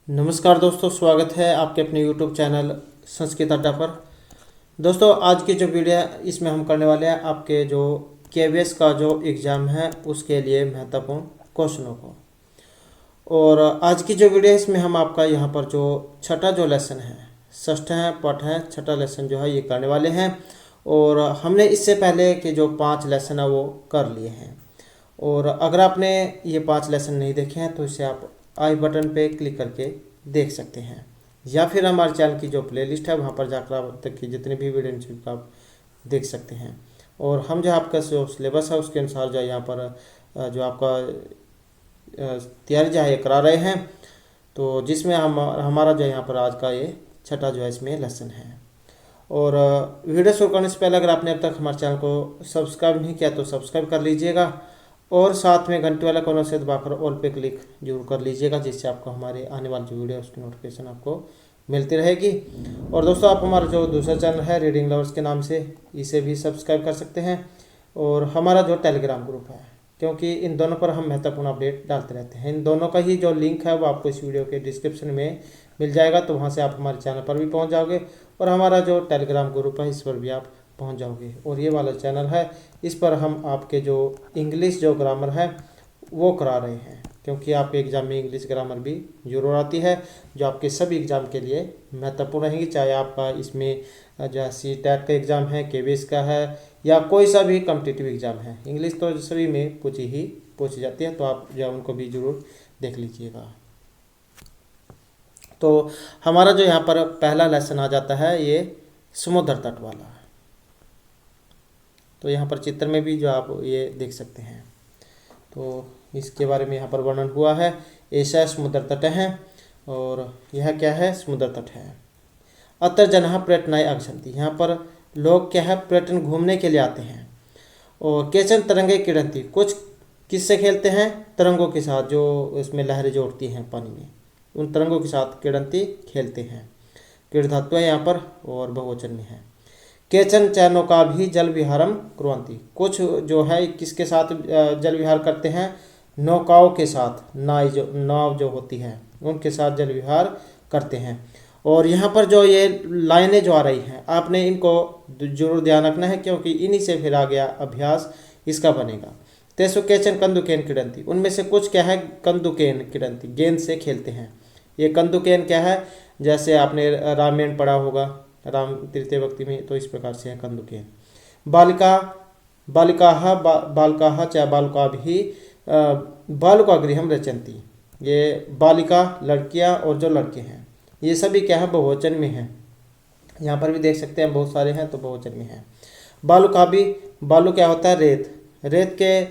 नमस्कार दोस्तों, स्वागत है आपके अपने YouTube चैनल संस्कृत अड्डा पर। दोस्तों, आज की जो वीडियो है इसमें हम करने वाले हैं आपके जो KVS का जो एग्ज़ाम है उसके लिए महत्वपूर्ण क्वेश्चनों को। और आज की जो वीडियो है इसमें हम आपका यहाँ पर जो छठा जो लेसन है, षष्ठ है पाठ है, छठा लेसन जो है ये करने वाले हैं। और हमने इससे पहले के जो 5 लेसन है वो कर लिए हैं। और अगर आपने ये 5 लेसन नहीं देखे हैं तो इसे आप आई बटन पे क्लिक करके देख सकते हैं, या फिर हमारे चैनल की जो प्लेलिस्ट है वहाँ पर जाकर आप अब तक की जितनी भी वीडियो आप देख सकते हैं। और हम जो आपका जो सिलेबस है उसके अनुसार जो यहाँ पर जो आपका तैयारी जो है ये करा रहे हैं। तो जिसमें हम हमारा जो यहाँ पर आज का ये छठा जो है इसमें लेसन है। और वीडियो शुरू करने से पहले अगर आपने अब तक हमारे चैनल को सब्सक्राइब नहीं किया तो सब्सक्राइब कर लीजिएगा, और साथ में घंटे वाला कोनों से दबाकर ऑल पे क्लिक जरूर कर लीजिएगा, जिससे आपको हमारे आने वाली जो वीडियो है उसकी नोटिफिकेशन आपको मिलती रहेगी। और दोस्तों, आप हमारा जो दूसरा चैनल है रीडिंग लवर्स के नाम से, इसे भी सब्सक्राइब कर सकते हैं। और हमारा जो टेलीग्राम ग्रुप है, क्योंकि इन दोनों पर हम महत्वपूर्ण अपडेट डालते रहते हैं, इन दोनों का ही जो लिंक है वो आपको इस वीडियो के डिस्क्रिप्शन में मिल जाएगा। तो वहाँ से आप हमारे चैनल पर भी पहुँच जाओगे और हमारा जो टेलीग्राम ग्रुप है इस पर भी आप पहुंच जाओगे। और ये वाला चैनल है, इस पर हम आपके जो इंग्लिश जो ग्रामर है वो करा रहे हैं, क्योंकि आपके एग्ज़ाम में इंग्लिश ग्रामर भी जरूर आती है, जो आपके सभी एग्ज़ाम के लिए महत्वपूर्ण रहेगी। चाहे आपका इसमें जो है CTET का एग्ज़ाम है, KVS का है, या कोई सा भी कॉम्पिटिटिव एग्ज़ाम है, इंग्लिश तो सभी में पूछी जाती है। तो आप जो उनको भी जरूर देख लीजिएगा। तो हमारा जो यहाँ पर पहला लेसन आ जाता है ये समुद्र तट वाला। तो यहाँ पर चित्र में भी जो आप ये देख सकते हैं, तो इसके बारे में यहाँ पर वर्णन हुआ है। ऐसा समुद्र तट है, और यह क्या है, समुद्र तट है। अत्र जन पर्यटनाय आगच्छन्ति, यहाँ पर लोग क्या है पर्यटन घूमने के लिए आते हैं। और केचन तरंगे क्रीडन्ति, कुछ किससे खेलते हैं, तरंगों के साथ, जो इसमें लहरें जो उठती हैं पानी में, उन तरंगों के साथ क्रीडन्ति खेलते हैं। क्रीड़ धातु है यहाँ पर और बहुवचन में है। केचन चैनों का भी जल विहारम कुर्वन्ति, कुछ जो है किसके साथ जल विहार करते हैं, नौकाओं के साथ, नाव जो होती है उनके साथ जल विहार करते हैं। और यहाँ पर जो ये लाइनें जो आ रही हैं आपने इनको जरूर ध्यान रखना है, क्योंकि इन्हीं से फिर आ गया अभ्यास इसका बनेगा। तेसु केचन कंदुकेन क्रीडन्ति, उनमें से कुछ क्या है कंदुकेन क्रीडन्ति, गेंद से खेलते हैं। ये कंदुकेन क्या है, जैसे आपने रामायण पढ़ा होगा राम तृतीय भक्ति में, तो इस प्रकार से है कंदुकेन। बालिकाः चाहे बालिका भी बालुका गृहम रचन्ति, ये बालिका लड़कियां और जो लड़के हैं ये सभी क्या है बहुवचन में है। यहाँ पर भी देख सकते हैं बहुत सारे हैं तो बहुवचन में है। बालुका भी, बालू क्या होता है, रेत के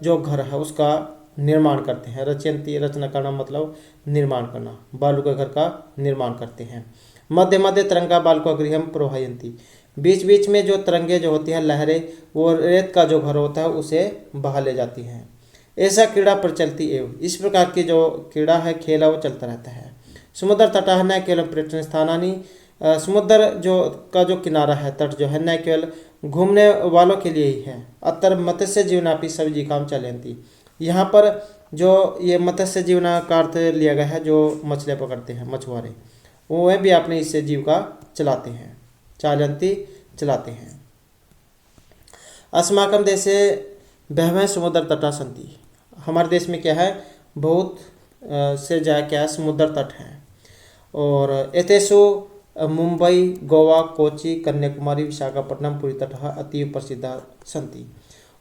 जो घर है उसका निर्माण करते हैं। रचयन्ति, रचना करना मतलब निर्माण करना, बालू के घर का निर्माण करते हैं। मध्य मध्य तरंगा बालुका गृहम प्रवाहयन्ति, बीच बीच में जो तरंगे जो होती हैं लहरें, वो रेत का जो घर होता है उसे बहा ले जाती हैं। ऐसा क्रीड़ा प्रचलती एवं, इस प्रकार की जो क्रीड़ा है खेल है वो चलता रहता है। समुद्र तटः न केवल पर्यटन स्थानानि, समुद्र जो का जो किनारा है, तट जो है, न केवल घूमने वालों के लिए ही है। अत्र मत्स्य जीवनापि सब्जीकाम चलयन्ति, यहाँ पर जो ये मत्स्य जीवना का अर्थ लिया गया है, जो मछलियाँ पकड़ते हैं मछुआरे, वह भी अपने इससे जीविका चलाते हैं, चालयन्ति चलाते हैं। अस्माकं देशे बहवः समुद्र तटा सन्ति, हमारे देश में क्या है बहुत से जगह क्या है समुद्र तट हैं। और एतेषु मुंबई, गोवा, कोची, कन्याकुमारी, विशाखापट्टनम, पुरी तटः अतीव प्रसिद्ध सन्ति।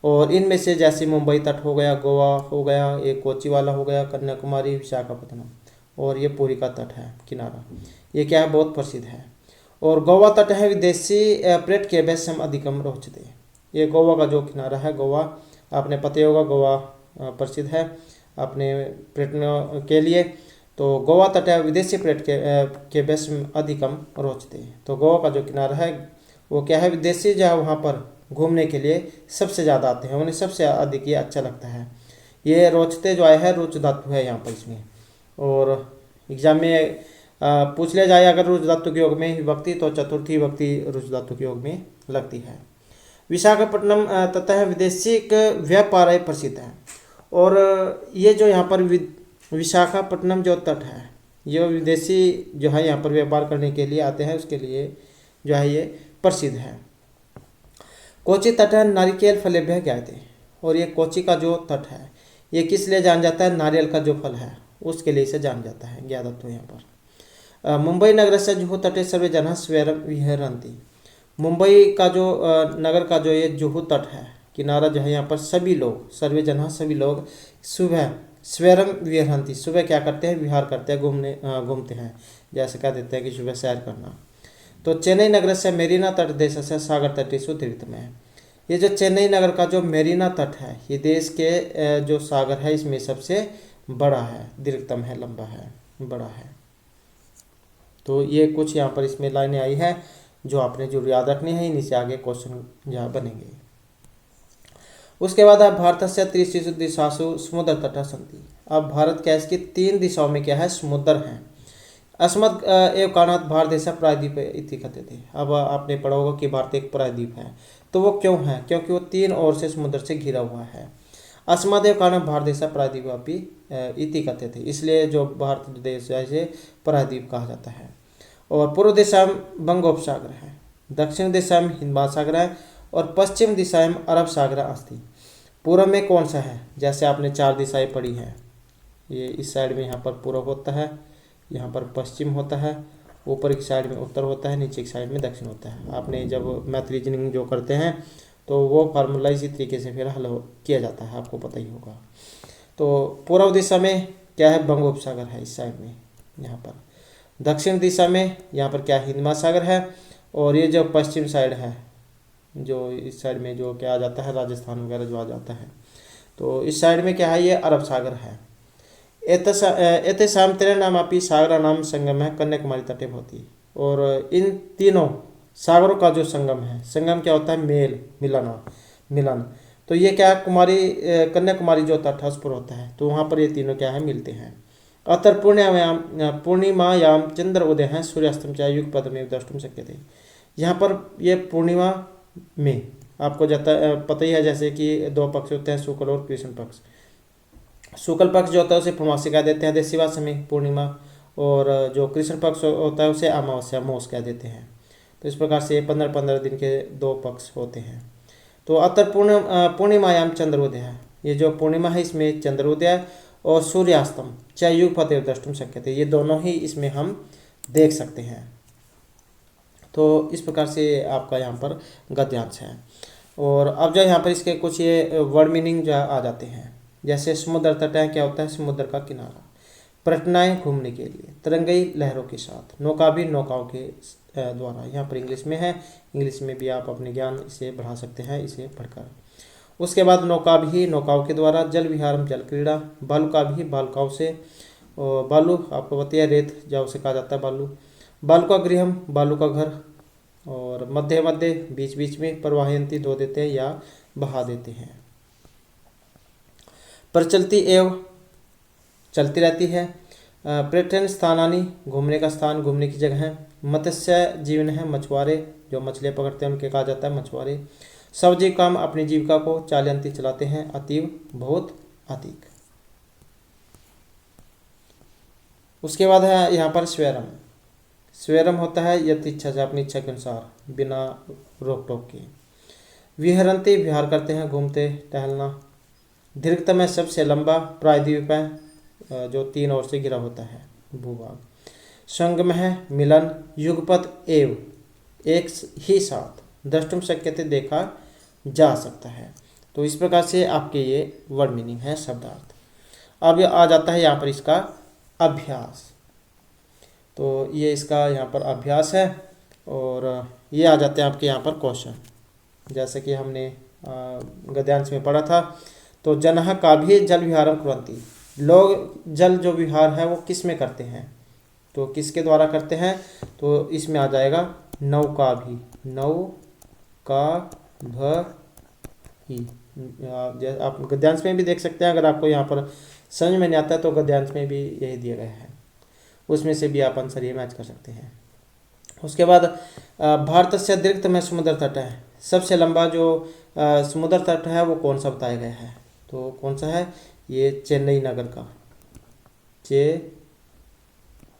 और इनमें से जैसे मुंबई तट हो गया, गोवा हो गया, एक कोची वाला हो गया, कन्याकुमारी, विशाखापट्टनम, और ये पुरी का तट है किनारा, ये क्या है बहुत प्रसिद्ध है। और गोवा तट है विदेशी पर्यटक के वैश्यम अधिकम रोचते, ये गोवा का जो किनारा है, गोवा आपने पता होगा गोवा प्रसिद्ध है अपने पर्यटन के लिए। तो गोवा तट है विदेशी पर्यटक के वैश्यम अधिकम रोचते, तो गोवा का जो किनारा है वो क्या है विदेशी जो है वहाँ पर घूमने के लिए सबसे ज़्यादा आते हैं, उन्हें सबसे अधिक ये अच्छा लगता है। ये रोचते जो आया है रुच धातु है यहाँ पर इसमें। और एग्जाम में पूछ लिया जाए अगर रुच धातु के योग में विभक्ति, तो चतुर्थी विभक्ति रुच धातु के योग में लगती है। विशाखापट्टनम तथा विदेशिक व्यापार प्रसिद्ध है। और ये जो यहाँ पर विशाखापट्टनम जो तट है ये विदेशी जो है यहाँ पर व्यापार करने के लिए आते हैं, उसके लिए जो है ये प्रसिद्ध है। कोची तट है नारिकेल फलेभ्य ज्ञायते, और ये कोची का जो तट है ये किस लिए जाना जाता है, नारियल का जो फल है उसके लिए इसे जाना जाता है, ज्ञातत्व यहाँ पर। मुंबई नगर से जुहू तटे सर्वे जन स्वैरम विहरन्ति, मुंबई का जो नगर का जो ये जुहू तट है किनारा जो है यहाँ पर सभी लोग, सर्वे जन सभी लोग सुबह स्वैरम विहरन्ति, सुबह क्या करते हैं, विहार करते हैं, घूमते हैं, जैसे कह देते हैं कि सुबह सैर करना। तो चेन्नई नगर से मेरीना तट देश से सागर तटीसु दीर्घ में है। ये जो चेन्नई नगर का जो मेरीना तट है ये देश के जो सागर है इसमें सबसे बड़ा है, दीर्घतम है, लंबा है, बड़ा है। तो ये कुछ यहाँ पर इसमें लाइनें आई है जो आपने जरूर याद रखनी है, इन्हीं से आगे क्वेश्चन यहाँ बनेंगे। उसके बाद अब भारत से 30 दिशासु समुद्र तटा संति, अब भारत क्या इसकी 3 दिशाओं में क्या है, समुद्र हैं। अस्मद एवं कारणात् भारत देश प्रायद्वीप इति कहते थे। अब आपने पढ़ा होगा कि भारत एक प्रायद्वीप है, तो वो क्यों है, क्योंकि वो 3 ओर से समुद्र से घिरा हुआ है। अस्मद एवं कारणात् भारत देश प्रायद्वीप इति कहते थे, इसलिए जो भारत देश है इसे प्रायद्वीप कहा जाता है। और पूर्व दिशा में बंगोपसागर है, दक्षिण दिशा में हिंद महासागर है, और पश्चिम दिशा में अरब सागर अस्ति। पूर्व में कौन सा है, जैसे आपने 4 दिशाएं पढ़ी हैं, ये इस साइड में यहाँ पर पूर्व होता है, यहाँ पर पश्चिम होता है, ऊपर की साइड में उत्तर होता है, नीचे की साइड में दक्षिण होता है। आपने जब मैथ रीजनिंग जो करते हैं तो वो फार्मूला इसी तरीके से फिर हल किया जाता है, आपको पता ही होगा। तो पूर्व दिशा में क्या है, बंगोपसागर है इस साइड में, यहाँ पर दक्षिण दिशा में यहाँ पर क्या हिंद महासागर है, और ये जो पश्चिम साइड है जो इस साइड में जो क्या आ जाता है, राजस्थान वगैरह जो आ जाता है, तो इस साइड में क्या है, ये अरब सागर है। एतेषां त्रयाणामपि सागराणां संगमः कन्याकुमारी तटे भवति, और इन तीनों सागरों का जो संगम है, संगम क्या होता है, मेल, मिलन। तो ये क्या कन्याकुमारी जो तट है उस पर होता है, तो वहाँ पर ये तीनों क्या है, मिलते हैं। अतः पूर्णिमायाम चंद्र उदय है, सूर्यास्तम च युगपथ में द्रष्टुम शक्यते। यहाँ पर ये पूर्णिमा में आपको पता ही है, जैसे कि 2 पक्ष होते हैं, शुक्ल और कृष्ण पक्ष। शुक्ल पक्ष जो होता है उसे पूर्णमासी कह देते हैं, देशीवास में पूर्णिमा, और जो कृष्ण पक्ष होता है उसे अमावस्या, मोस कह देते हैं। तो इस प्रकार से 15-15 दिन के 2 पक्ष होते हैं। तो अतर पूर्णिमायाम चंद्रोदय है, ये जो पूर्णिमा है इसमें चंद्रोदय और सूर्यास्तम चाहे युगपथ द्रष्टुम शक्यते, ये दोनों ही इसमें हम देख सकते हैं। तो इस प्रकार से आपका यहाँ पर गद्यांश है। और अब जो यहाँ पर इसके कुछ ये वर्ड मीनिंग जो आ जाते हैं, जैसे समुद्र तट है, क्या होता है, समुद्र का किनारा। पर्यटनाएँ घूमने के लिए, तरंगई लहरों के साथ, नौका भी नौकाओं के द्वारा। यहाँ पर इंग्लिश में है, इंग्लिश में भी आप अपने ज्ञान इसे बढ़ा सकते हैं इसे पढ़कर। उसके बाद नौका भी नौकाओं के द्वारा, जल विहारम जल क्रीड़ा, बालुका भी बालुकाओं से, और बालू आपको बताइए रेत जाओ से कहा जाता है बालू। बालुका गृहम बालू का घर, और मध्य मध्य बीच बीच में, प्रवाहयंती धो देते हैं या बहा देते हैं। प्रचलती एवं चलती रहती है। पर्यटन स्थानानि घूमने का स्थान, घूमने की जगह है। मत्स्य जीवन है, मछुआरे जो मछलियाँ पकड़ते हैं उनके कहा जाता है मछुआरे। सब्जी काम अपनी जीविका को चालयंती चलाते हैं, अतीव बहुत अधिक। उसके बाद है यहाँ पर स्वैरम। स्वैरम होता है यति इच्छा से, अपनी इच्छा के अनुसार, बिना रोक टोक के। विहरंती विहार करते हैं, घूमते टहलना। दीर्घतम है सबसे लंबा, प्रायद्वीप है जो 3 ओर से घिरा होता है भूभाग। संगम है मिलन, युगपथ एव एक ही साथ, द्रष्टुम शक्यते देखा जा सकता है। तो इस प्रकार से आपके ये वर्ड मीनिंग है, शब्दार्थ। अब ये आ जाता है यहाँ पर इसका अभ्यास। तो ये इसका यहाँ पर अभ्यास है, और ये आ जाते हैं आपके यहाँ पर क्वेश्चन, जैसे कि हमने गद्यांश में पढ़ा था। तो जनः का भी जल विहारम कुर्वन्ति, लोग जल जो विहार है वो किस में करते हैं, तो किसके द्वारा करते हैं, तो इसमें आ जाएगा नौका भी, नौका भी। आप गद्यांश में भी देख सकते हैं, अगर आपको यहाँ पर समझ में नहीं आता है तो गद्यांश में भी यही दिया गया है, उसमें से भी आप आंसर ये मैच कर सकते हैं। उसके बाद भारत से दीर्घतम समुद्र तट है, सबसे लंबा जो समुद्र तट है वो कौन सा बताया गया है, तो कौन सा है, ये चेन्नई नगर का, चेन्नई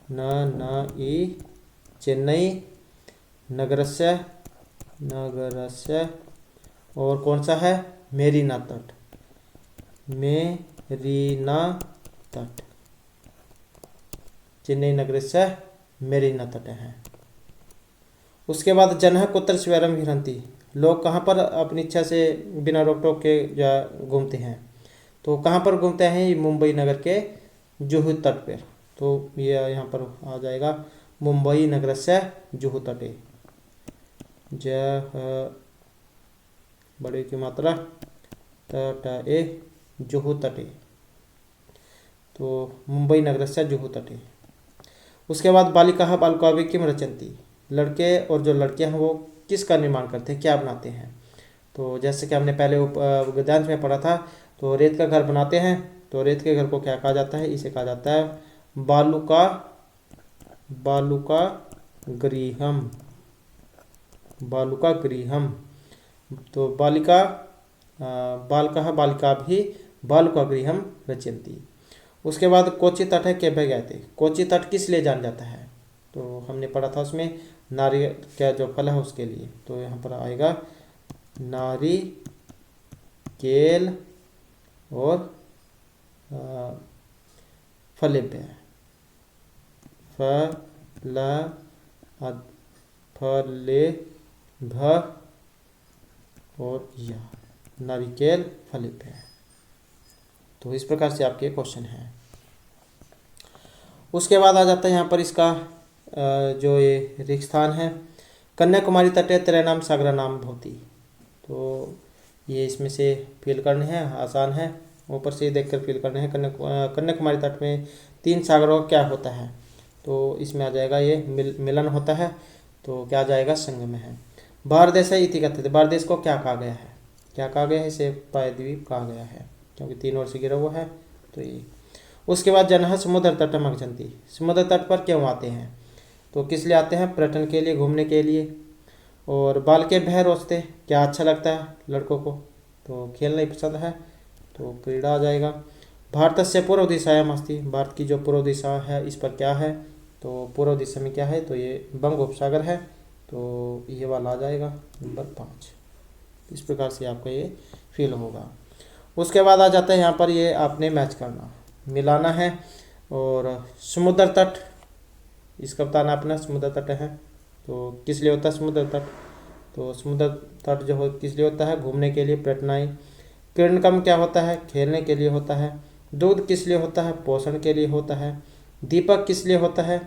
न ई चेन्नई नगरस्य और कौन सा है मेरीना तट, मेरीना तट, चेन्नई नगरस्य मेरीना तट है। उसके बाद जनः कुत्र स्वैरम विहरन्ति, लोग कहाँ पर अपनी इच्छा से बिना रोक टोक के घूमते हैं, तो कहाँ पर घूमते हैं, मुंबई नगर के जुहू तट पर। तो ये यहाँ पर आ जाएगा मुंबई नगरस्य जुहू तटे, जह बड़े की मात्रा तटे जुहू तटे, तो मुंबई नगरस्य जुहू तटे। उसके बाद बालिकाः बालकाः किम रचन्ति, लड़के और जो लड़कियां हैं वो किसका निर्माण करते हैं, क्या बनाते हैं। तो जैसे कि हमने पहले गद्यांश में पढ़ा था, तो रेत का घर बनाते हैं, तो रेत के घर को क्या कहा जाता है, इसे कहा जाता है बालुका गृहम, बालुका गृहम। तो बालिका बालकाः बालिकाभिः बालुका गृहम रचयन्ति। उसके बाद कोची तट है केभ्य ज्ञायते, कोची तट किस लिए जाना जाता है, तो हमने पढ़ा था उसमें नारियल का जो फल है उसके लिए। तो यहाँ पर आएगा नारिकेल और फलेभ्य, फलेभ और या नारिकेल फलेभ्य। तो इस प्रकार से आपके क्वेश्चन हैं। उसके बाद आ जाता है यहाँ पर इसका जो ये रिक्त स्थान है, कन्याकुमारी तटे त्रयणाम सागरा नाम भवति। तो ये इसमें से फिल करने हैं, आसान है, ऊपर से देखकर फिल करने हैं। कन्याकुमारी तट में 3 सागरों का क्या होता है, तो इसमें आ जाएगा ये मिलन होता है, तो क्या आ जाएगा संगम है। भारदेश इति कथ्यते, भारदेश को क्या कहा गया है, क्या कहा गया है, इसे प्रायद्वीप कहा गया है, क्योंकि 3 ओर से घिरा हुआ है। तो ये उसके बाद जनः समुद्र तटम आगच्छन्ति, समुद्र तट पर क्यों आते हैं, तो किस लिए आते हैं, पर्यटन के लिए, घूमने के लिए। और बालकेभ्यः रोचते, क्या अच्छा लगता है लड़कों को, तो खेलना ही पसंद है, तो क्रीड़ा आ जाएगा। भारतस्य पूर्व दिशायाम अस्ति, भारत की जो पूर्व दिशा है इस पर क्या है, तो पूर्व दिशा में क्या है, तो ये बंगोपसागर है, तो ये वाला आ जाएगा नंबर 5। इस प्रकार से आपका ये फील होगा। उसके बाद आ जाता है यहाँ पर ये आपने मैच करना, मिलाना है। और समुद्र तट, इसका बताना अपना समुद्र तट है, तो किस लिए होता है समुद्र तट, तो समुद्र तट जो हो किस लिए होता है, घूमने के लिए, पर्यटनाई। किरणकम क्या होता है, खेलने के लिए होता है। दूध किस लिए होता है, पोषण के लिए होता है। दीपक किस लिए होता है,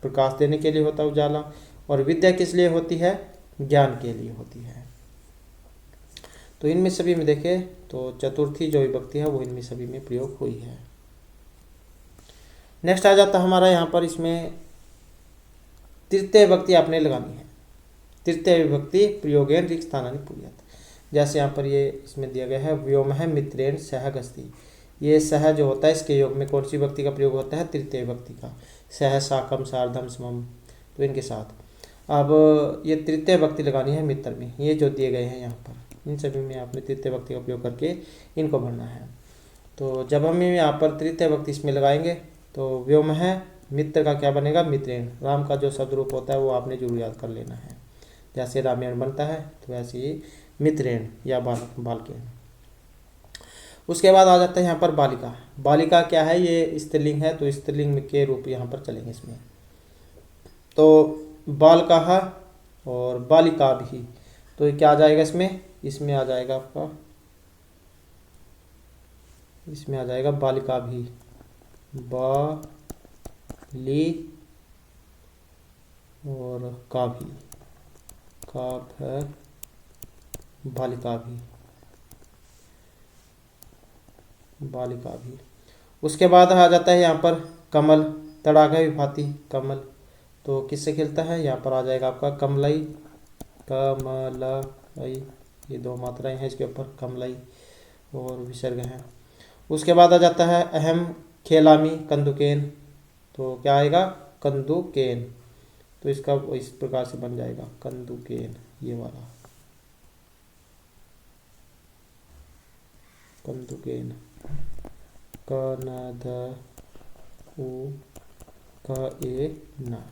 प्रकाश देने के लिए होता है, उजाला। और विद्या किस लिए होती है, ज्ञान के लिए होती है। तो इनमें सभी में देखें तो चतुर्थी जो विभक्ति है वो इनमें सभी में प्रयोग हुई है। नेक्स्ट आ जाता हमारा यहाँ पर, इसमें तृतीय विभक्ति आपने लगानी है। तृतीय विभक्ति प्रयोगेन रिक्त स्थानानि पूर्यात्। जैसे यहाँ पर ये इसमें दिया गया है, व्योम है मित्रेण सह गस्ति, ये सह जो होता है इसके योग में कौन सी विभक्ति का प्रयोग होता है, तृतीय विभक्ति का, सह साकम सार्धम समम, तो इनके साथ। अब ये तृतीय विभक्ति लगानी है मित्र में, ये जो दिए गए हैं यहाँ पर इन सभी में आपने तृतीय विभक्ति का प्रयोग करके इनको भरना है। तो जब हम यहाँ पर तृतीय विभक्ति इसमें लगाएंगे तो व्योम है मित्र का क्या बनेगा, मित्रेण। राम का जो शब्द रूप होता है वो आपने जरूर याद कर लेना है, जैसे रामायण बनता है तो वैसे ही मित्रेण या बालकेण। उसके बाद आ जाता है यहाँ पर बालिका। बालिका क्या है, ये स्त्रीलिंग है, तो स्त्रीलिंग के रूप यहाँ पर चलेंगे इसमें। तो बालकाः और बालिका भी, तो ये क्या आ जाएगा इसमें आ जाएगा आपका, इसमें आ जाएगा बालिका भी, बाली और का भी, बालिका भी, बालिका भी। उसके बाद आ जाता है यहाँ पर कमल, तड़ागा विभाति कमल, तो किससे खिलता है, यहाँ पर आ जाएगा आपका कमलई, कमलई, ये 2 मात्राएं हैं इसके ऊपर, कमलई और विसर्ग हैं। उसके बाद आ जाता है अहम खेलामी कंदुकेन, तो क्या आएगा, कंदुकेन, तो इसका इस प्रकार से बन जाएगा कंदुकेन, ये वाला कंदुकेन, कनद उ क ए न,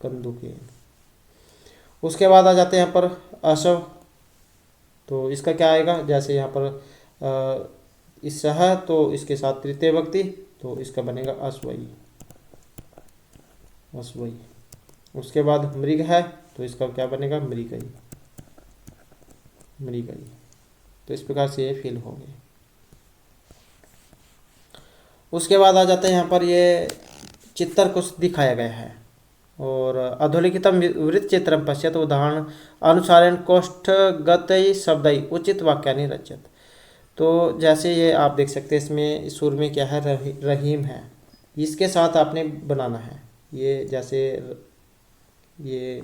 कंदुकेन। उसके बाद आ जाते हैं यहाँ पर अशव। तो इसका क्या आएगा, जैसे यहाँ पर इससे है तो इसके साथ तृतीय व्यक्ति, तो इसका बनेगा अश्वई, अश्वई। उसके बाद मृग है तो इसका क्या बनेगा, मृगई, मृगई। तो इस प्रकार से ये फिल हो गए। उसके बाद आ जाता है यहाँ पर ये चित्र कुछ दिखाया गया है और अधोलिखितम वृत्त चित्रम पश्यत उदाहरण अनुसारेण कोष्ठगतै शब्दै उचित वाक्यानि रचयत। तो जैसे ये आप देख सकते हैं इसमें सुर में क्या है, रहीम है, इसके साथ आपने बनाना है। ये जैसे ये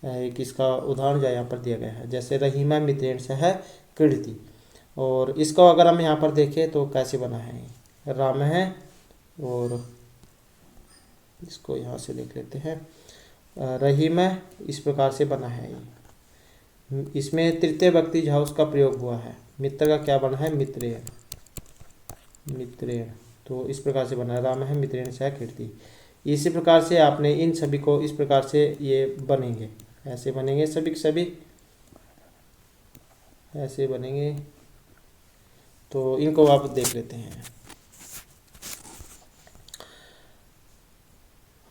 एक इसका उदाहरण जो यहाँ पर दिया गया है, जैसे रहीमा मित्रेण से है कीर्ति, और इसको अगर हम यहाँ पर देखें तो कैसे बना है, राम है, और इसको यहाँ से देख लेते हैं, रहीम है, इस प्रकार से बना है ये। इसमें तृतीय व्यक्ति जहाँ उसका प्रयोग हुआ है, मित्र का क्या बना है, मित्रेण, मित्रेण। तो इस प्रकार से बना है, राम है मित्रेण से कीर्ति। इसी प्रकार से आपने इन सभी को इस प्रकार से ये बनेंगे, ऐसे बनेंगे सभी के सभी, ऐसे बनेंगे। तो इनको आप देख लेते हैं।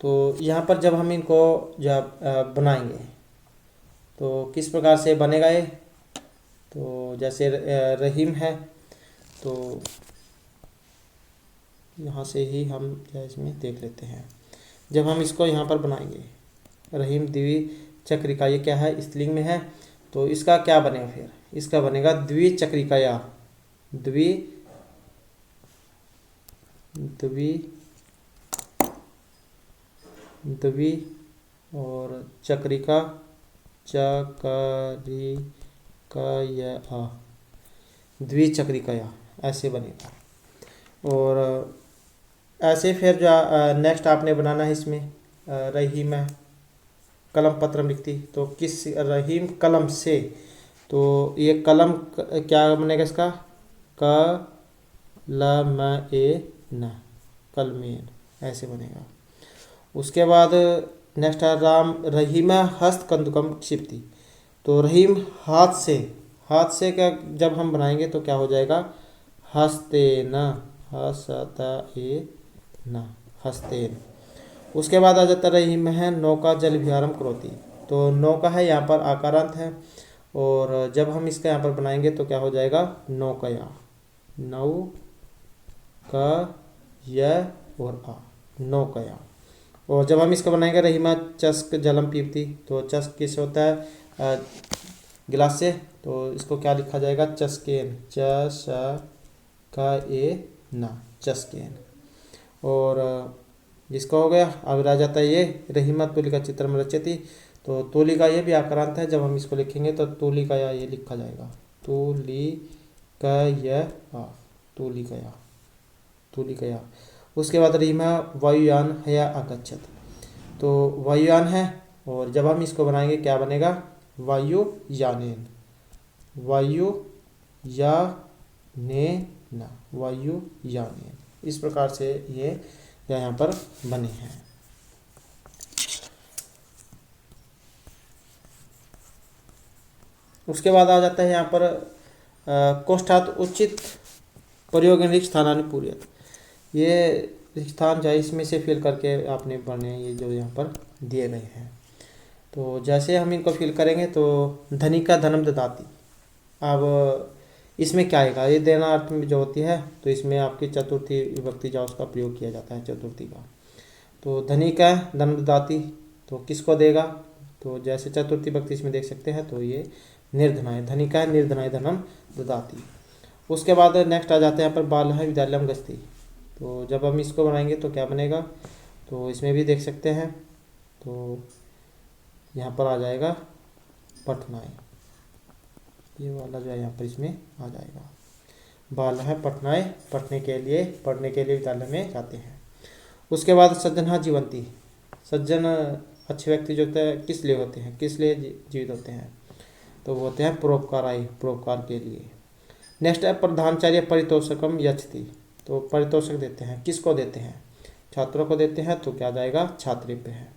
तो यहाँ पर जब हम इनको जब बनाएंगे तो किस प्रकार से बनेगा ये, तो जैसे रहीम है तो यहाँ से ही हम इसमें देख लेते हैं। जब हम इसको यहाँ पर बनाएंगे, रहीम द्विचक्रिका, ये क्या है, स्त्रीलिंग में है, तो इसका क्या बनेगा, फिर इसका बनेगा द्विचक्रिकाया, द्वि द्वि और चक्रिका, चक्रिकाया, द्विचक्रिकाया, ऐसे बनेगा। और ऐसे फिर जो नेक्स्ट आपने बनाना है इसमें, रहीम है कलम पत्रम लिखती, तो किस, रहीम कलम से, तो ये कलम क्या बनेगा इसका, कलम ए न, कलमेन, ऐसे बनेगा। उसके बाद नेक्स्ट है राम रहीमा हस्त कंदुकम क्षिप्ति। तो रहीम हाथ से, हाथ से का जब हम बनाएंगे तो क्या हो जाएगा, हस्तेन, हस्ते न, हस्तेन। उसके बाद आ जाता रहीम है नौका जल विहारम करोति। तो नौका है यहाँ पर आकारांत है, और जब हम इसका यहाँ पर बनाएंगे तो क्या हो जाएगा, नौकया, नौ क य और आ, नौकया। और जब हम इसका बनाएंगे रहीमा चस्क जलम पीपती, तो चस्क किस होता है, गिलास से, तो इसको क्या लिखा जाएगा, चस्केन, च का ए ना, चस्केन। और जिसका हो गया, अब रह जाता है ये रहीमा तुलिका चित्रम रचयति। तो तुलिका ये भी आक्रांत है, जब हम इसको लिखेंगे तो तुलिकाया ये लिखा जाएगा, तुलिकाया, तुलिकाया, तुलिकाया। उसके बाद रहीमा वायुयान हया आगच्छत। तो वायुयान है, और जब हम इसको बनाएंगे क्या बनेगा, वायुयानेन, वायुयानेन, वायुयानेन। इस प्रकार से ये यहाँ पर बने हैं। उसके बाद आ जाता है यहाँ पर कोष्ठात उचित प्रयोग लिख स्थानानि पूर्यत। ये स्थान जो है इसमें से फिल करके आपने पढ़ने, ये जो यहाँ पर दिए गए हैं। तो जैसे हम इनको फिल करेंगे तो धनिका धनम ददाती। अब इसमें क्या आएगा, ये देना अर्थ में जो होती है, तो इसमें आपकी चतुर्थी विभक्ति जो उसका प्रयोग किया जाता है, चतुर्थी का। तो धनिका धनम ददाती, तो किसको देगा, तो जैसे चतुर्थी विभक्ति इसमें देख सकते हैं, तो ये निर्धनाय, धनिका निर्धनाय धनम ददाती। उसके बाद नेक्स्ट आ जाते हैं यहाँ पर बाल है विद्यालयम गस्ती। तो जब हम इसको बनाएंगे तो क्या बनेगा, तो इसमें भी देख सकते हैं, तो यहाँ पर आ जाएगा पटनाय, ये वाला जो है यहाँ पर इसमें आ जाएगा। बाल है पटनाय, पढ़ने के लिए विद्यालय में जाते हैं। उसके बाद सज्जन जीवंती। सज्जन अच्छे व्यक्ति जो होते हैं किस लिए होते हैं, किस लिए जीवित होते हैं, तो वो होते हैं परोपकाराय, परोपकार के लिए। नेक्स्ट है प्रधानाचार्य परितोषकम यच्छति। तो परितोषक देते हैं, किसको देते हैं, छात्रों को देते हैं तो क्या आ जाएगा, छात्री पे है।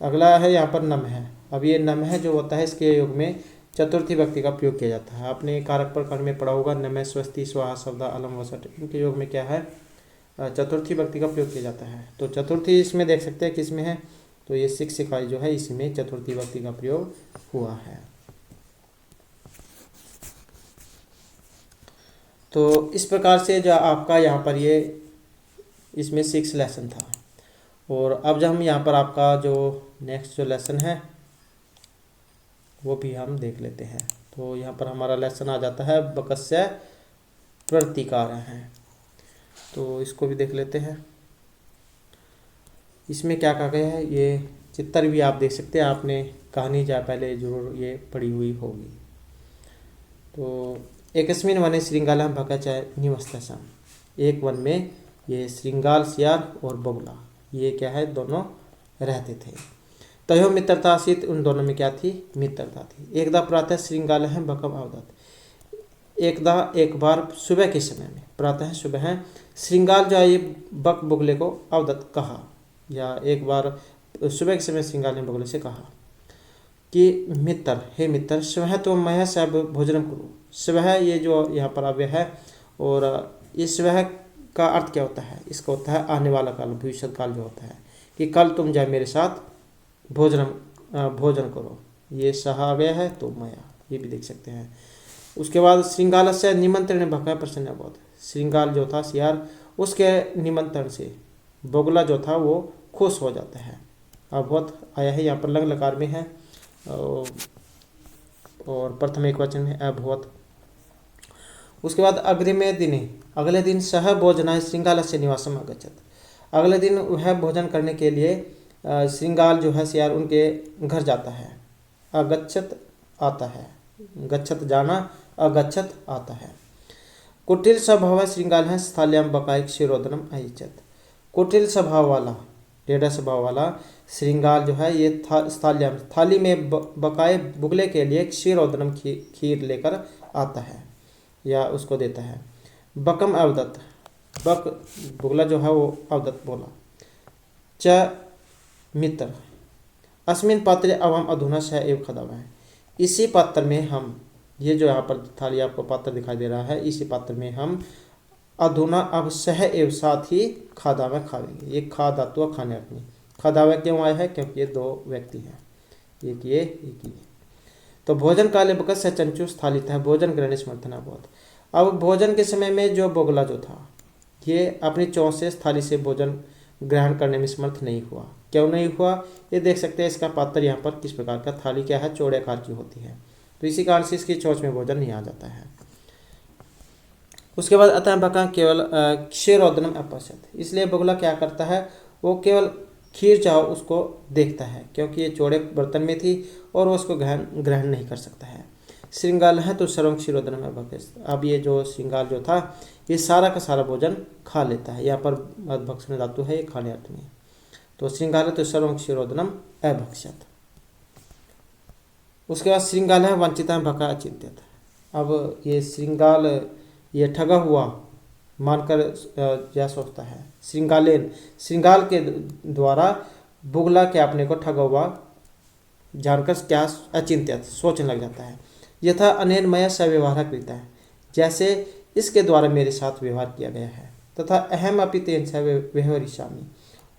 अगला है यहाँ पर नम है। अब ये नम है जो होता है इसके योग में चतुर्थी व्यक्ति का प्रयोग किया जाता है। आपने कारक प्रकरण में पढ़ा होगा, नमे स्वस्ति स्वाहा शब्द अलम वसट, इनके योग में क्या है, चतुर्थी व्यक्ति का प्रयोग किया जाता है। तो चतुर्थी इसमें देख सकते हैं किसमें है, तो ये शिक्षिका जो है इसमें चतुर्थी व्यक्ति का प्रयोग हुआ है। तो इस प्रकार से जो आपका यहाँ पर ये इसमें 6 लेसन था। और अब जब हम यहाँ पर आपका जो नेक्स्ट जो लेसन है वो भी हम देख लेते हैं। तो यहाँ पर हमारा लेसन आ जाता है बकस्य प्रतिकार है, तो इसको भी देख लेते हैं। इसमें क्या कहा गया है, ये चित्र भी आप देख सकते हैं, आपने कहानी जा पहले जरूर ये पढ़ी हुई होगी। तो एकस्मिन वने श्रृंगालम भकाचाय निवस्तसम, एक वन में ये श्रृंगाल सियार और बगुला ये क्या है दोनों रहते थे। तयो मित्रता आसित, उन दोनों में क्या थी, मित्रता थी। एकदा प्रातः श्रृंगाल है बकम अवदत, एक बार सुबह के समय में, प्रातः सुबह है, श्रृंगाल जो है ये बक बुगले को अवदत कहा, या एक बार सुबह के समय श्रृंगाल ने बगुले से कहा कि मित्र, हे मित्र, स्वह तो मैं सब भोजन करूँ। स्वह ये जो यहाँ पर अव्यय है, और इस स्वह का अर्थ क्या होता है, इसका होता है आने वाला काल, भविष्य काल जो होता है कि कल तुम जाए मेरे साथ भोजन करो। ये सहा अव्यय है तो मया, ये भी देख सकते हैं। उसके बाद श्रृंगाल से निमंत्रण भका प्रसन्न बहुत, श्रृंगाल जो था सियार उसके निमंत्रण से बगुला जो था वो खुश हो जाता है। अभवत आया है यहाँ पर लंग लकार में है, और प्रथम एक वचन में अभवत। उसके बाद अग्रिमे दिने, अगले दिन सह भोजनाय श्रृंगाल से निवासम अगच्छत, अगले दिन वह भोजन करने के लिए श्रृंगाल जो है सियार उनके घर जाता है। अगच्छत आता है, गच्छत जाना, अगच्छत आता है। कुटिल स्वभाव श्रृंगाल है स्थाल्याम बकाय क्षीरोदनम अहिचत, कुटिल स्वभाव वाला, टेढ़ा स्वभाव वाला श्रृंगाल जो है ये स्थाल्याम थाली में बकाए बुगले के लिए क्षीरोदनम खीर लेकर आता है या उसको देता है। बकम अवदत्त, बक बुगला जो है वो अवदत्त बोला। च मित्र, अस्मिन पात्रे अवम अधुना सह एव खदाव है, इसी पात्र में हम, ये जो यहाँ पर थाली आपको पात्र दिखाई दे रहा है, इसी पात्र में हम अधुना अब सह एव साथ ही खादावे खावेंगे। ये खा धातु खाने अपनी, खादावे क्यों आया है, क्योंकि ये दो व्यक्ति हैं, एक ये एक ये। तो भोजन काले बकत से चंचुस थाली था भोजन ग्रहण समर्थना बहुत। अब भोजन के समय में जो बोगला जो था ये अपनी चोंच से थाली से भोजन ग्रहण करने में समर्थ नहीं हुआ। क्यों नहीं हुआ, ये देख सकते हैं। इसका पात्र यहाँ पर किस प्रकार का, थाली क्या है, चौड़े आकार की होती है, तो इसी कारण से इसकी चोंच में भोजन नहीं आ जाता है। उसके बाद अतः बका केवल क्षीरोदनम अपश्यत, इसलिए बगुला क्या करता है, वो केवल खीर चाहो उसको देखता है, क्योंकि ये चौड़े बर्तन में थी और वो उसको ग्रहण नहीं कर सकता है। श्रृंगाल है तो सर्व क्षीरोदनम अभक्ष, अब ये जो श्रृंगाल जो था ये सारा का सारा भोजन खा लेता है। यहाँ पर भक्षण धातु है, ये खाने अर्थ में, तो श्रृंगाल है तो सर्व क्षीरोदनम अभक्षत। उसके बाद श्रृंगाल है वंचिता भका अचिंत्यत, अब ये श्रृंगाल ये ठगा हुआ मानकर यह सोचता है, श्रृंगालेन श्रृंगाल के द्वारा बुगला के अपने को ठगा हुआ जानकर क्या अचिंत्यत सोचने लग जाता है। यथा अनेन मया से व्यवहार करता है, जैसे इसके द्वारा मेरे साथ व्यवहार किया गया है, तथा अहम अपि तेन से व्यवहरिष्यामि,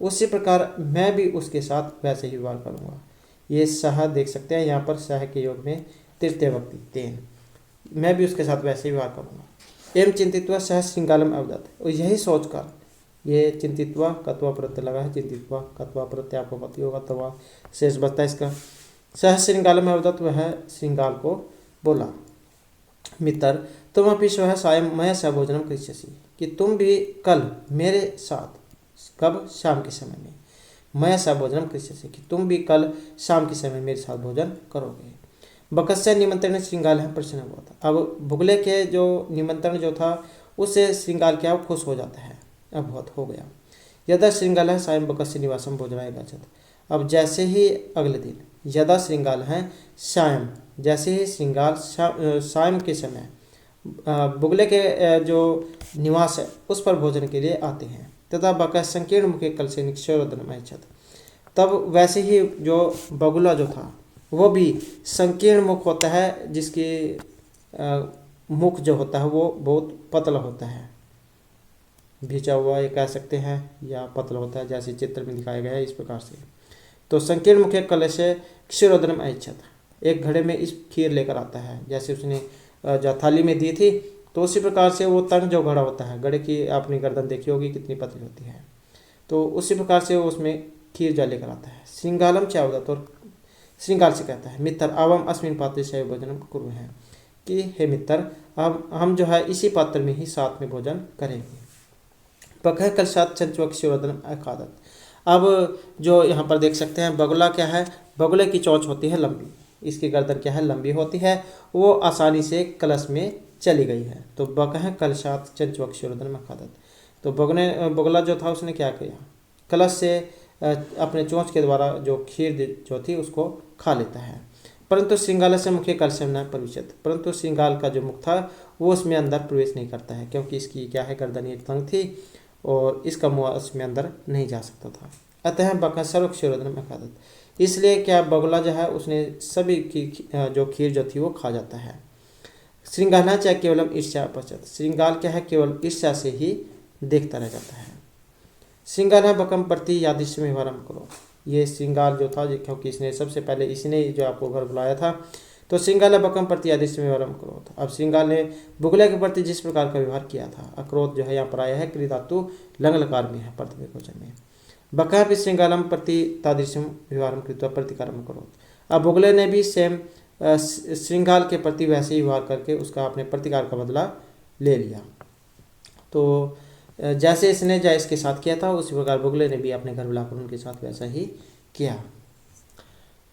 उसी प्रकार मैं भी उसके साथ वैसे ही व्यवहार करूँगा। ये सह देख सकते हैं यहाँ पर, सह के योग में तृतीय व्यक्ति तेन, मैं भी उसके साथ वैसे ही व्यवहार करूँगा। एवं चिंतित्वा सह श्रृंगालम अवदत, और यही सोचकर, ये चिंतित्वा कत्वा प्रत्यय लगा है, चिंतित्वा कत्वा प्रत्यय आपको पति होगा, तवा शेष बचता है इसका। सह श्रृंगालम अवदत, वह श्रृंगाल को बोला, मित्र तुम अपनी स्वह सायं मैं स भोजनम करिष्यसि, कि तुम भी कल मेरे साथ, कब, शाम के समय में, मैं स भोजनम करिष्यसि, कि तुम भी कल शाम के समय मेरे साथ भोजन करोगे। बकस्य निमंत्रण श्रृंगाल है प्रसन्न हुआ था, अब बुगले के जो निमंत्रण जो था उससे श्रृंगाल क्या खुश हो जाता है, अब बहुत हो गया। यदा श्रृंगाल है सायं बकस्य निवासम भोजनाय गच्छत, अब जैसे ही अगले दिन, यदा श्रृंगाल है सायं, जैसे ही श्रृंगाल सायं के समय बुगले के जो निवास है उस पर भोजन के लिए आते हैं, तथा बका संकीर्ण मुखे कल से निक्षरोदनम ऐच्छत। तब वैसे ही जो बगुला जो था वो भी संकीर्ण मुख होता है, जिसकी मुख जो होता है वो बहुत पतला होता है, भिजा हुआ ये कह सकते हैं, या पतला होता है, जैसे चित्र में दिखाया गया है इस प्रकार से। तो संकीर्ण मुखे कल से क्षीरोदनम ऐच्छत, एक घड़े में इस खीर लेकर आता है, जैसे उसने जो थाली में दी थी, तो उसी प्रकार से वो तंग जो घड़ा होता है, घड़े की आपने गर्दन देखी होगी कितनी पतली होती है, तो उसी प्रकार से वो उसमें खीर जो लेकर आता है। श्रृंगालम चावदत, और श्रृंगाल से कहता है मित्र आवम अस्मिन पात्र शैव भोजनम कुरु है, कि हे मित्र हम जो है इसी पात्र में ही साथ में भोजन करेंगे। पकह कल सात चंचवक्षोदनम अखादत। अब जो यहाँ पर देख सकते हैं बगुला क्या है, बगुले की चोंच होती है लंबी, इसकी गर्दन क्या है लंबी होती है, वो आसानी से कलश में चली गई है। तो बकह कल सात चंचवक्षोदनम अखादत, तो बगुला जो था उसने क्या किया, कलश से अपने चोंच के द्वारा जो खीर जो थी उसको खा लेता है। परंतु श्रृंगाल से मुख्य कल से न प्रविशत, परंतु श्रृंगाल का जो मुख था वो उसमें अंदर प्रवेश नहीं करता है, क्योंकि इसकी क्या है गर्दन एक तंग थी और इसका मुँह उसमें अंदर नहीं जा सकता था। अतः बका सर्वक्षरोदनम अखादत, इसलिए क्या बगुला जो है उसने सभी की जो खीर जो थी वो खा जाता है। श्रृंगालना चाहे केवलम ईर्ष्या अपचत, श्रृंगाल क्या है केवल ईर्ष्या से ही देखता रह जाता है। श्रृंगाल बकम प्रति यादृश्य में व्यवहार करो, ये श्रृंगाल जो था क्योंकि इसने सबसे पहले इसने जो आपको घर बुलाया था, तो श्रृंगाल बकम प्रति यादृश्य में व्यवहार करो। अब श्रृंगाल ने बुगले के प्रति जिस प्रकार का व्यवहार किया था, अक्रोध जो है यहाँ पर आया है क्रिय धातु लंग लकार में है प्रथम एकवचन में। बका भी श्रृंगालम प्रति तादृश्यम व्यवहार कृत्वा प्रतिकारम करो। अब बुगले ने भी सेम श्रृंगाल के प्रति वैसे ही व्यवहार करके उसका अपने प्रतिकार का बदला ले लिया। तो जैसे इसने जायस के साथ किया था उसी प्रकार बुगले ने भी अपने घर बुलाकर उनके साथ वैसा ही किया,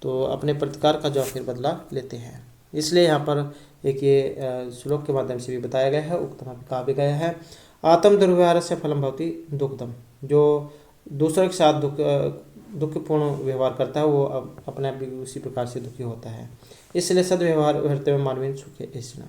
तो अपने प्रतिकार का जो फिर बदला लेते हैं। इसलिए यहाँ पर एक ये श्लोक के माध्यम से भी बताया गया है, उक्तम कहा भी गया है आत्म दुर्व्यवहार से फलम भवति दुखदम, जो दूसरों के साथ दुखपूर्ण व्यवहार करता है वो अपने आप भी उसी प्रकार से दुखी होता है। इसलिए सदव्यवहार व्यवहार में मानवीय सुख है इसना,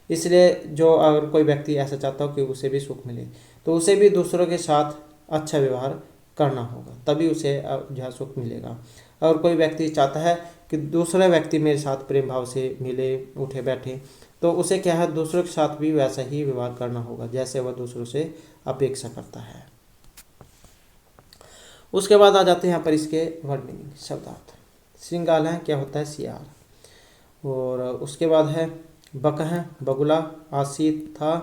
इसलिए जो अगर कोई व्यक्ति ऐसा चाहता हो कि उसे भी सुख मिले तो उसे भी दूसरों के साथ अच्छा व्यवहार करना होगा, तभी उसे जो है सुख मिलेगा। और कोई व्यक्ति चाहता है कि दूसरा व्यक्ति मेरे साथ प्रेम भाव से मिले उठे बैठे, तो उसे क्या है दूसरों के साथ भी वैसा ही व्यवहार करना होगा जैसे वह दूसरों से अपेक्षा करता है। उसके बाद आ जाते हैं यहाँ पर इसके वर्ड मीनिंग शब्दार्थ। श्रृंगाल है क्या होता है सियार, और उसके बाद है बक है बगुला, आसीत था,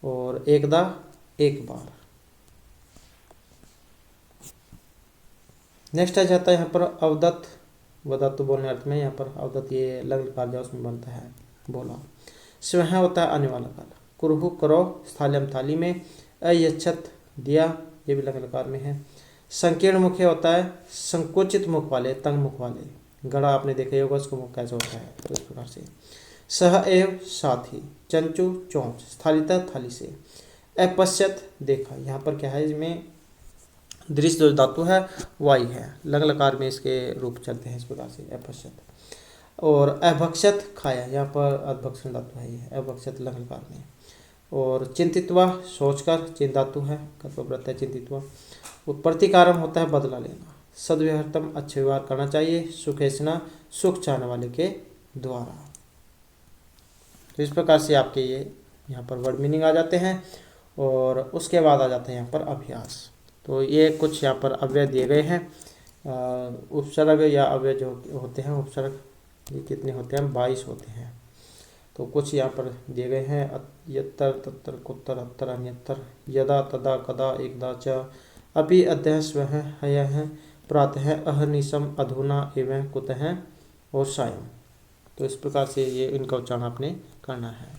और एकदा एक बार। नेक्स्ट आ जाता है यहाँ पर अवदत्त, वदत्त बोलने अर्थ में, यहाँ पर अवदत्त ये लग्न कार्य उसमें बनता है बोला। स्वह होता है आने वाला काल, कुरहु करो स्थाल्यम थाली में, अयच्छत दिया ये भी लग्न कार में है। संकीर्ण मुख्य होता है संकुचित मुख वाले तंग मुख वाले, गड़ा आपने देखा होगा उसका मुख कैसे होता है, तो इस प्रकार से। सह एव साथ ही, चंचु चोंच, स्थालिता थाली से, अपश्यत देखा, यहाँ पर क्या है इसमें दृश्य जो धातु है वाई है, लग लकार में इसके रूप चलते हैं इस प्रकार से अपश्यत। और अभक्षत खाया, यहाँ पर अभक्षण धातु है ये अभक्षत लग लकार में। और चिंतित्वा सोचकर, चिंत धातु है कर्तव्यव्रत है चिंतित्वा। प्रतिकारम होता है बदला लेना, सद्व्यवहारतम अच्छे व्यवहार करना चाहिए, सुखेसना सुख चाहने वाले के द्वारा। तो इस प्रकार से आपके ये यहाँ पर वर्ड मीनिंग आ जाते हैं। और उसके बाद आ जाते हैं यहाँ पर अभ्यास। तो ये कुछ यहाँ पर अव्यय दिए गए हैं, उपसर्ग या अव्यय जो होते हैं उपसर्ग ये कितने होते हैं 22 होते हैं। तो कुछ यहाँ पर दिए गए हैं यत्तर तत्तर कुत्तर हत्तर अन्यत्तर, यदा तदा कदा एकदा च, अपि अद्य स्वः हयः प्रातः अहनिशम अधुना एवं कुतः और सायं। तो इस प्रकार से ये इनका उच्चारण आपने करना है।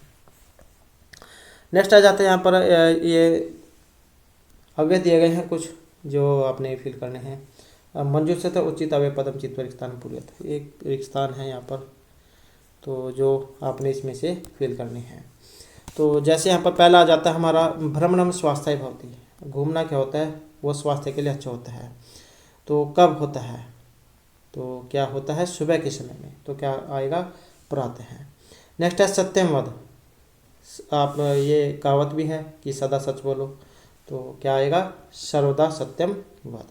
नेक्स्ट आ जाते हैं यहाँ पर ये अव्यय दिए गए हैं कुछ जो आपने फिल करने हैं। मंजूर से तो उचित अव्यय पदम चित्त रिक्तान पूर्यत, एक रिक्तान है यहाँ पर, तो जो आपने इसमें से फिल करने हैं। तो जैसे यहाँ पर पहला आ जाता है हमारा भ्रमणम स्वास्थ्य भवति, घूमना क्या होता है वो स्वास्थ्य के लिए अच्छा होता है। तो कब होता है, तो क्या होता है सुबह के समय में, तो क्या आएगा प्रातः है। नेक्स्ट है सत्यम वद, आप ये कहावत भी है कि सदा सच बोलो, तो क्या आएगा, सर्वदा सत्यम वद।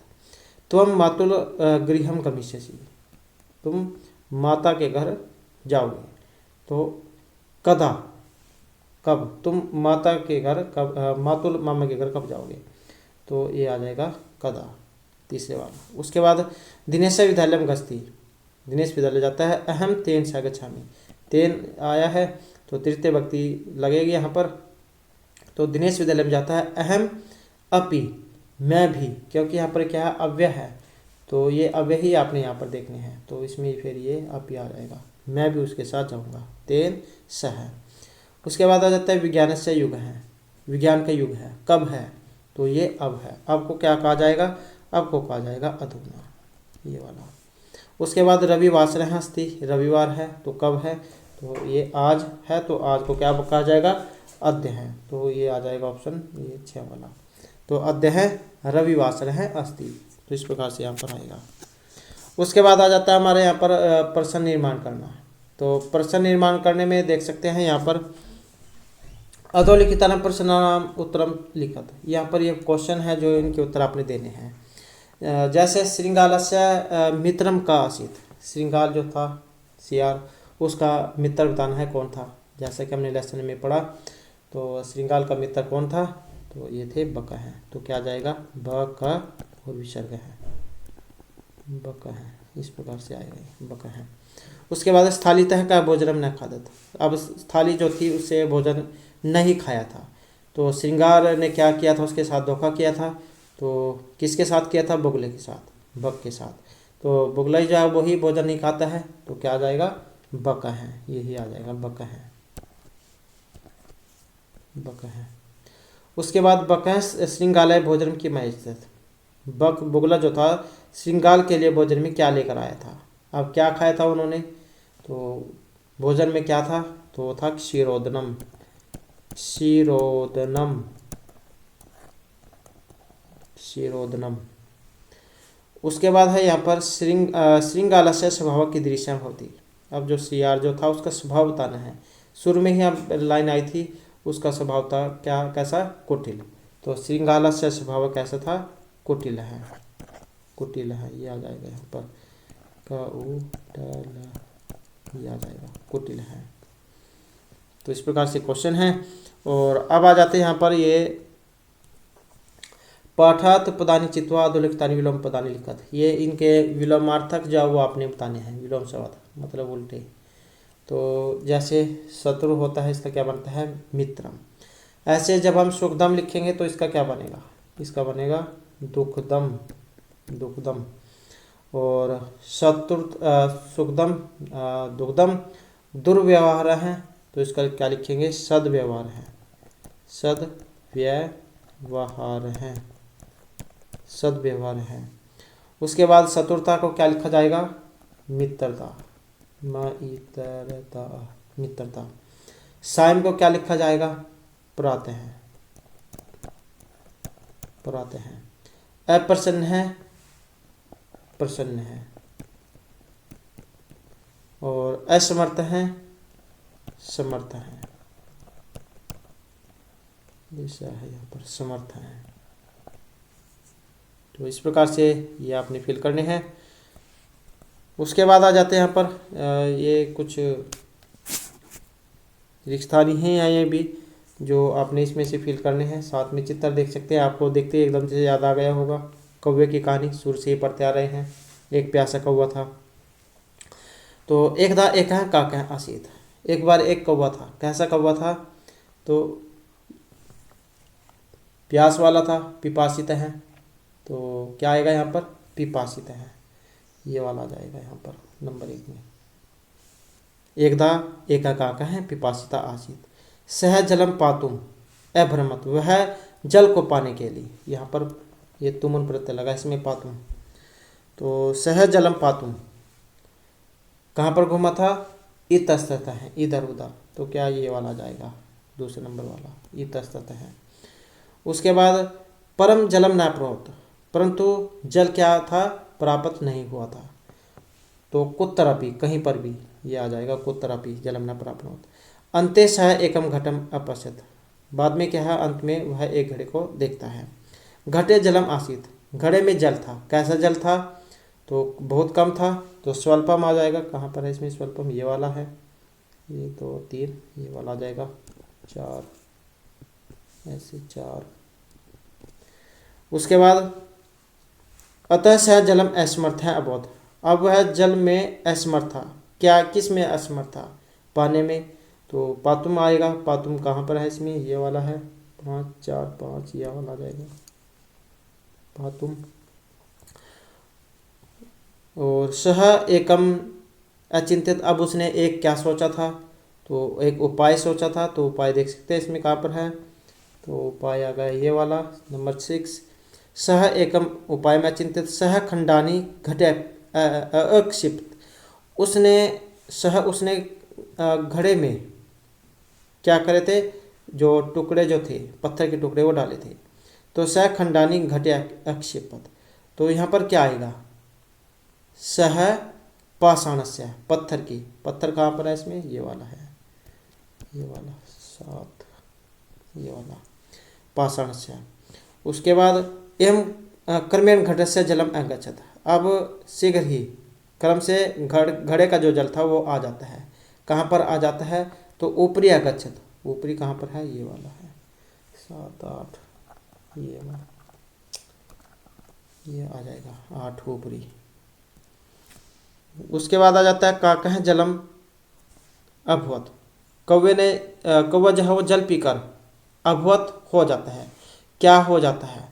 त्वम मातुल गृहम गमिष्यसि, तुम माता के घर जाओगे। तो कदा, कब, तुम माता के घर कब, मातुल मामा के घर कब जाओगे, तो ये आ जाएगा कदा, तीसरे वाला। उसके बाद दिनेश विद्यालय गस्ती, दिनेश विद्यालय जाता है। अहम तेन स गच्छामि, तेन आया है तो तृतीय व्यक्ति लगेगी यहाँ पर। तो दिनेश विद्यालय में जाता है। अहम अपि, मैं भी, क्योंकि यहाँ पर क्या है, अव्यय है, तो ये अव्यय ही आपने यहाँ पर देखने हैं, तो इसमें फिर ये अपि आ जाएगा, मैं भी उसके साथ जाऊँगा। तेन सह। उसके बाद आ जाता है विज्ञान से युग है, विज्ञान का युग है, कब है, तो ये अब है। अब को क्या कहा जाएगा, अब को कहा जाएगा अधुना, ये वाला। उसके बाद रविवासर अस्ति, रविवार है तो कब है, तो ये आज है, तो आज को क्या कहा जाएगा, अद्य है, तो ये आ जाएगा ऑप्शन ये 6 वाला। तो अद्य है, रविवासर है अस्ति, तो इस प्रकार से यहाँ पर आएगा। उसके बाद आ जाता है हमारे यहाँ पर प्रश्न निर्माण करना। तो प्रश्न निर्माण करने में देख सकते हैं यहाँ पर अधोलिखितानां प्रश्नानां उत्तरम लिखत, यहाँ पर ये क्वेश्चन है जो इनके उत्तर आपने देने हैं। जैसे श्रृंगालस्य मित्रम का आसीत, श्रृंगाल जो था सियार, उसका मित्र बताना है कौन था, जैसा कि हमने लेसन में पढ़ा। तो श्रृंगाल का मित्र कौन था, तो ये थे बक हैं, तो क्या जाएगा, बक और विसर्ग है, बक है, इस प्रकार से आएगा बक है। उसके बाद स्थालितः का भोजनम न खादत, अब थाली जो थी उससे भोजन नहीं खाया था, तो श्रृंगार ने क्या किया था, उसके साथ धोखा किया था। तो किसके साथ किया था, बुगले के साथ, बक के साथ। तो बुगला ही जो है वही भोजन नहीं खाता है, तो क्या आ जाएगा, बक है, यही आ जाएगा बक है, बक है। उसके बाद बक है श्रृंगालय भोजन की मैस्थित, बक बुगला जो था श्रृंगाल के लिए भोजन में क्या लेकर आया था। अब क्या खाया था उन्होंने, तो भोजन में क्या था, तो वो था क्षीरोदनम, क्षीरोदनम, क्षीरोदनम। उसके बाद है यहाँ पर श्रृंगालस्य स्वभाव की दृश्य होती। अब जो सियार जो था उसका स्वभाव बताना है, शुरू में ही अब लाइन आई थी, उसका स्वभाव था क्या, कैसा, कुटिल। तो श्रृंगालस्य स्वभाव कैसा था, कुटिल है, कुटिल है, ये आ जाएगा यहाँ पर ये आ जाएगा, कुटिल है। तो इस प्रकार से क्वेश्चन है। और अब आ जाते हैं यहाँ पर ये पाठात पदानि चित्वा अधोलिखितानि विलोम पदानि लिखत, ये इनके विलोमार्थक जो वो आपने बताने हैं, विलोम शब्द मतलब उल्टे। तो जैसे शत्रु होता है, इसका क्या बनता है, मित्रम। ऐसे जब हम सुखदम लिखेंगे तो इसका क्या बनेगा, इसका बनेगा दुखदम, दुखदम। और सुखदम दुखदम दुर्व्यवहार है, तो इसका क्या लिखेंगे, सद्व्यवहार है, सद्व्यवहार है, सद्व्यवहार है। उसके बाद शत्रुता को क्या लिखा जाएगा, मित्रता, मित्रता, मित्रता। सायं को क्या लिखा जाएगा, प्रातः, प्रातः। अप्रसन्न है, प्रसन्न है। और असमर्थ है, समर्थ है, जैसा है यहाँ पर समर्थ है। तो इस प्रकार से ये आपने फिल करने हैं। उसके बाद आ जाते हैं यहाँ पर ये कुछ रिक्स्थानी हैं या ये भी जो आपने इसमें से फिल करने हैं। साथ में चित्र देख सकते हैं, आपको देखते ही एकदम से याद आ गया होगा कौवे की कहानी, शुरू से ही पढ़ते आ रहे हैं। एक प्यासा कौवा था, तो एक दा एक है काका आसीत, एक बार एक कौवा था। कैसा कौवा था, तो प्यास वाला था, पिपासित है, तो क्या आएगा यहाँ पर, पिपासित है, ये वाला आ जाएगा यहाँ पर नंबर 1 में। एकदा एका काका है पिपासिता आसीत, सह जलम पातुम अभ्रमत, वह जल को पाने के लिए, यहाँ पर ये तुमन प्रत्यय लगा, इसमें पातुम। तो सह जलम पातुम कहाँ पर घूमा था, इतस्ततः है, इधर उधर, तो क्या ये वाला जाएगा दूसरे नंबर वाला, इतस्ततः है। उसके बाद परम जलम न प्राप्त, परंतु जल क्या था, प्राप्त नहीं हुआ था, तो कुत्रपि कहीं पर भी ये आ जाएगा, कुत्रपि जलम न प्राप्नोत। अन्ते सह एकम घटम अपश्यत, बाद में क्या है, अंत में वह एक घड़े को देखता है। घटे जलम आसीत, घड़े में जल था। कैसा जल था? तो बहुत कम था, तो स्वल्पम आ जाएगा। कहाँ पर है इसमें स्वल्पम? ये वाला है, 1 2 3, ये वाला आ जाएगा 4, ऐसे 4। उसके बाद अतः सह जलम असमर्थ है अबोध। अब वह जल में असमर्थ था। क्या, किस में असमर्थ था? पाने में। तो पातुम आएगा। पातुम कहाँ पर है इसमें? ये वाला है, 5 4 5, ये वाला आ जाएगा पातुम। और सह एकम अचिंतित, अब उसने एक क्या सोचा था? तो एक उपाय सोचा था। तो उपाय देख सकते हैं इसमें कहाँ पर है, तो उपाय आ गया ये वाला नंबर 6। सह एकम उपाय में चिंतित, सह खंडानी घटे अक्षिप्त, उसने उसने घड़े में क्या करे थे? जो टुकड़े जो थे, पत्थर के टुकड़े वो डाले थे। तो सह खंडानी घटे अक्षिपत, तो यहाँ पर क्या आएगा? सह पाषाणस्य, पत्थर की। पत्थर कहाँ पर है इसमें? ये वाला है, ये वाला 7, ये वाला पाषाणस्य। उसके बाद एवं क्रमेण घटस्य जलम अगच्छत, अब शीघ्र ही क्रम से घड़े का जो जल था वो आ जाता है। कहाँ पर आ जाता है? तो ऊपरी अगच्छत, ऊपरी कहाँ पर है? ये वाला है 7 8, ये आ जाएगा 8 ऊपरी। उसके बाद आ जाता है काकह जलम अभवत, कौवा जो है वो जल पीकर अभवत हो जाता है। क्या हो जाता है?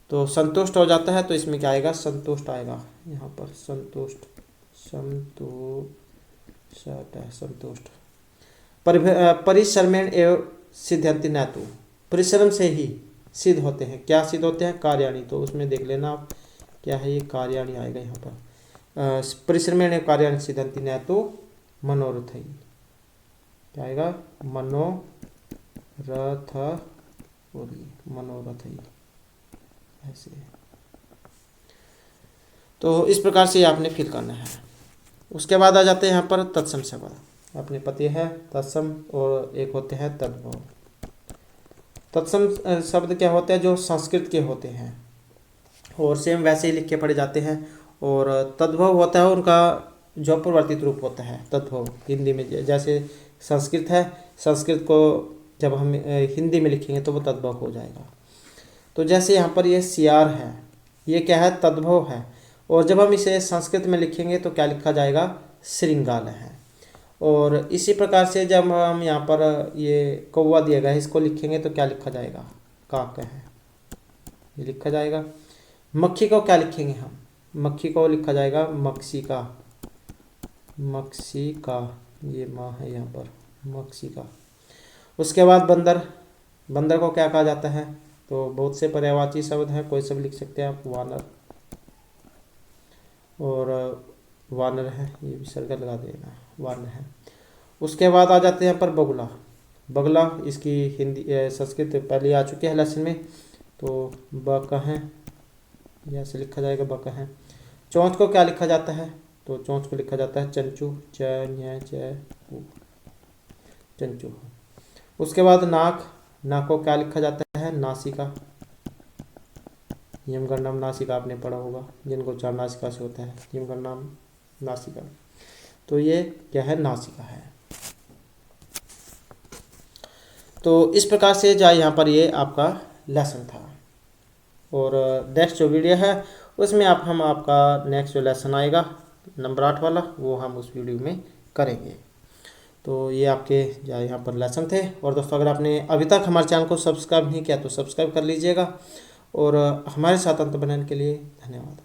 तो संतुष्ट हो जाता है। तो इसमें क्या आएगा? संतुष्ट आएगा यहाँ पर, संतुष्ट, संतुष्ट। परिश्रमेण एवं सिद्ध्यंति न तो, परिश्रम से ही सिद्ध होते हैं। क्या सिद्ध होते हैं? कार्याणि। तो उसमें देख लेना आप क्या है, ये कार्याणि आएगा यहाँ पर। परिश्रमेण एवं कार्याणि सिद्ध्यंति न तो मनोरथ, क्या आएगा? मनोरथ, और मनोरथ ही ऐसे। तो इस प्रकार से आपने फिल करना है। उसके बाद आ जाते हैं यहाँ पर तत्सम शब्द। अपने पति है तत्सम, और एक होते हैं तद्भव। तत्सम शब्द क्या होते हैं? जो संस्कृत के होते हैं और सेम वैसे ही लिख के पढ़े जाते हैं। और तद्भव होता है उनका जो परिवर्तित रूप होता है। तद्भव हिंदी में जैसे संस्कृत है, संस्कृत को जब हम हिंदी में लिखेंगे तो वो तद्भव हो जाएगा। तो जैसे यहाँ पर ये सियार है, ये क्या है? तद्भव है। और जब हम इसे संस्कृत में लिखेंगे तो क्या लिखा जाएगा? श्रृंगाल है। और इसी प्रकार से जब हम यहाँ पर ये कौवा दिया गया है, इसको लिखेंगे तो क्या लिखा जाएगा? काक है, ये लिखा जाएगा। मक्खी को क्या लिखेंगे हम? मक्खी को लिखा जाएगा मक्सिका, मक्सिका, ये माँ है यहाँ पर, मक्सिका। उसके बाद बंदर, बंदर को क्या कहा जाता है? तो बहुत से पर्यायवाची शब्द हैं, कोई सब लिख सकते हैं आप। वानर, और वानर है, ये भी सर्कल लगा देना, वानर है। उसके बाद आ जाते हैं यहाँ पर बगुला। बगला, इसकी हिंदी संस्कृत पहले आ चुके हैं लेसन में। तो बक है, ऐसे लिखा जाएगा, बक है। चोंच को क्या लिखा जाता है? तो चोंच को लिखा जाता है चंचू, चंचू। उसके बाद नाक, नाक को क्या लिखा जाता है? नासिका। यम का नाम नासिका आपने पढ़ा होगा, जिनको चार नासिका से होता है, यम का नाम नासिका। तो ये क्या है? नासिका है। तो इस प्रकार से जो यहाँ पर ये आपका लेसन था। और नेक्स्ट जो वीडियो है उसमें हम आपका नेक्स्ट जो लेसन आएगा नंबर 8 वाला, वो हम उस वीडियो में करेंगे। तो ये आपके यहाँ पर लेसन थे। और दोस्तों, अगर आपने अभी तक हमारे चैनल को सब्सक्राइब नहीं किया तो सब्सक्राइब कर लीजिएगा। और हमारे साथ अंत बनाने के लिए धन्यवाद।